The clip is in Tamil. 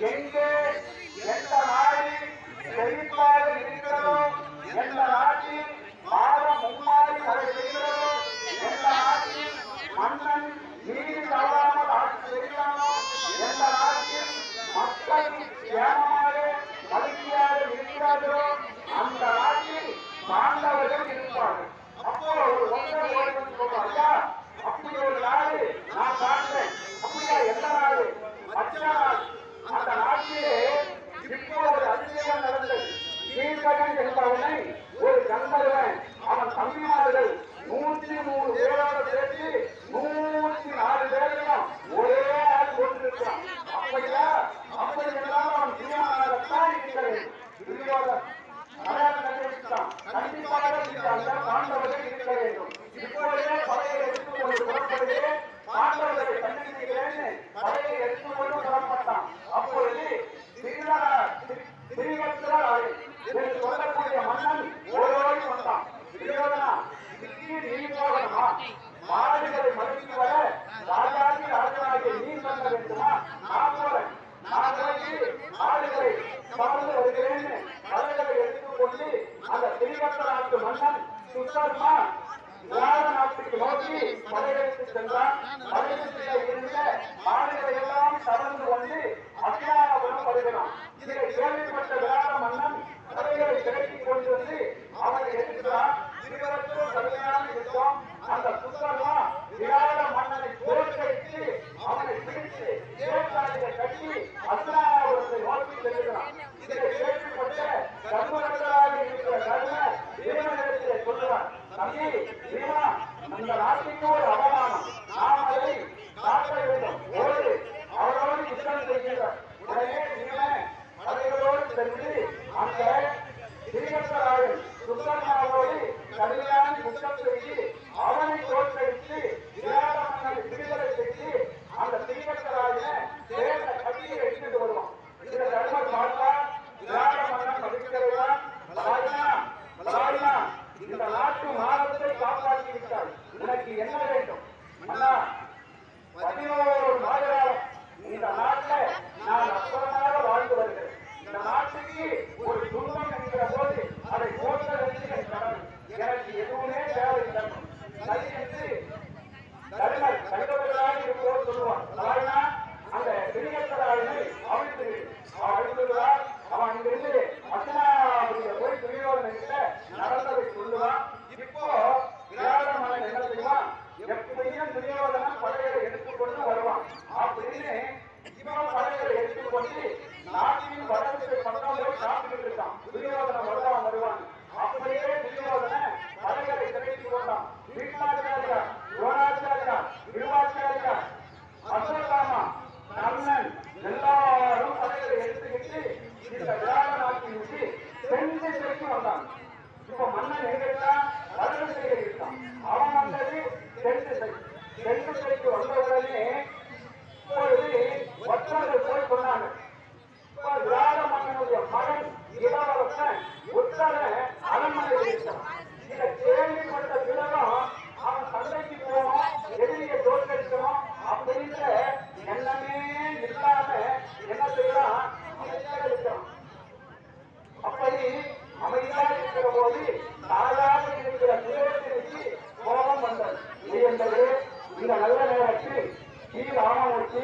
எங்கே எந்த நாடு செழிப்பாக இருக்கிறதோ, எந்த நாட்டில் மாதம் மும்மாறி மழை பெய்கிறதோ, எந்த நாட்டில் மன்னன் நீதி தவறாமல் ஆட்சி செய்கிறானோ, எந்த நாட்டில் மக்கள் ஏனமாக மகிழ்ச்சியாக இருக்கிறார்களோ அந்த நாட்டில் மாண்டவர்கள் இருப்பார்கள். அப்போ ஒரு ஒன்றை சொல்றாங்க, அப்படி ஒரு நாடு நான் பார்த்தேன். அப்படியா? எந்த நாடு? மற்ற நாடு. அந்த நாட்டிலே இப்போ ஒரு அதிசயம் நடந்தது. கீழ்கடன் என்பவனை ஒரு கந்தர்வன் அவன் தம்பிமார்கள் 103 பேரோட சேர்த்து 104 பேரையும் ஒரே ஆள் போட்டிருக்கிறான். அப்படியா? அப்படி எல்லாம் அவன் தீர்மானத்தான் இருக்கிறது. கண்டிப்பாக பாண்டவர்கள் இருக்க வேண்டும். இப்பொழுதே படையை எடுத்துக்கொண்டு புறப்படுது. பாண்டவர்களை கண்டுபிடிக்கிறேன்னு படையை எடுத்துக்கொண்டு புறப்பட்டான். அப்பொழுது சொல்லக்கூடிய மன்னன் ஓடோடி வந்தான். நீ போகணுமா? மாடுகளை மறுத்து வர ராஜாதி ராஜனாகிய நீ சொல்ல வேண்டுமா? நான் போறேன். நான் ஆடுகளை கவர்ந்து வருகிறேன்னு படைகளை எடுத்துக்கொண்டு அந்த திரிகட்ட நாட்டு மன்னன் சுத்தர்மா விராட நாட்டுக்கு நோக்கி படையெடுத்து சென்றான். படையெடுத்திலே இருந்த ஆடுகளை எல்லாம் கவர்ந்து கொண்டு அத்தியானபுரம் வருகிறான். இதை கேள்விப்பட்ட விராட மன்னன் படைகளை திரட்டிக் கொண்டு வந்து அவனை எடுக்கிறான். இருவருக்கும் கடுமையான யுத்தம். அந்த சுத்தர்மா விராட மன்னனை தோற்கடித்து அவனை பிடித்து ஏற்காட்டிலே கட்டி அத்தியானபுரத்தை நோக்கி செல்கிறான். இதை கேள்விப்பட்ட கர்மகர்களாக இருக்கிற கர்ம வீரனிடத்திலே சொல்லுவார், தம்பி வீரா, அந்த நாட்டுக்கு ஒரு அவமானம், நாம் அதை காக்க வேண்டும். ஓடு அவரோடு யுத்தம் செய்கிறார். உடனே வீரன் படைகளோடு சென்று அந்த திரிகட்டராயன் சுத்தர்மாவோடு கடுமையான யுத்தம் செய்து அவனை தோற்கடித்து விராட மன்னனை விடுதலை செய்து அந்த திரிகட்டராயனை சேர்ந்த கட்டியை எடுத்துட்டு வருவான். இதை தர்மர் பார்த்தா விராட மன்னன் மதிக்கிறதான், இந்த நாட்டு மானத்தை காப்பாற்றி விட்டார், உனக்கு என்ன வேண்டும்? அண்ணா, 11 மாதகாலம் இந்த நாட்டில் நான் அப்புறமாக வாழ்ந்து வருகிறேன். இந்த நாட்டுக்கு ஒரு துன்பம் என்கிற போது அதை போட்ட வேண்டிய கடமை. எனக்கு எதுவுமே தேவையில்லை. சரி என்று தர்மர் கண்டவர்களாக இருப்போர் சொல்லுவான். தாய்னா அந்த திரிகட்டராயனை அழித்துவிடுவார். அவன் இங்கிருந்து அத்தனாபுரிய போய் துரியோதனகிட்ட நடந்ததை சொல்லுவான். இப்போ விராட மன்னன் என்ன செய்வான்? எப்படியும் துரியோதனன் படைகளை எடுத்துக்கொண்டு வருவான். அப்படின்னு இவன் படைகளை எடுத்துக்கொண்டு நாட்டின் வடக்கு பக்கம் போய் சாப்பிட்டு இருக்கான். துரியோதனன் வருவான். அப்படியே துரியோதனன் படைகளை திரட்டி கொண்டான். வீட்டாச்சாரியா, துரோணாச்சாரியா, விருவாச்சாரியா, அஸ்வத்தாமா, கர்ணன் எல்லாரும் படைகளை எடுத்துக்கிட்டு இந்த விராட நாட்டின் விட்டு தென் திசைக்கு வந்தான். இப்ப மன்னன் எங்க இருக்கான்? வடக்கு திசையில் இருக்கான். அவன் வந்தது தென் திசை. தென் திசைக்கு வந்தவுடனே இப்பொழுது ஒற்றர்கள் போய் சொன்னாங்க, விராட மன்னனுடைய மகன் இளவரசன் உத்தர அரண்மனையில் இருக்கான். இதை கேள்விப்பட்ட பிறகும் அவன் சண்டைக்கு போகணும், எதிரியை தோற்கடிக்கணும் அப்படின்ற எண்ணமே இல்லாம என்ன செய்யலாம்? இருக்கிறான். அப்படி அமைதியாக இருக்கிற போது தாயாக இருக்கிற சுயத்திற்கு கோபம் வந்தது. இந்த நல்ல நேரத்தில் ஸ்ரீ ராமமூர்த்தி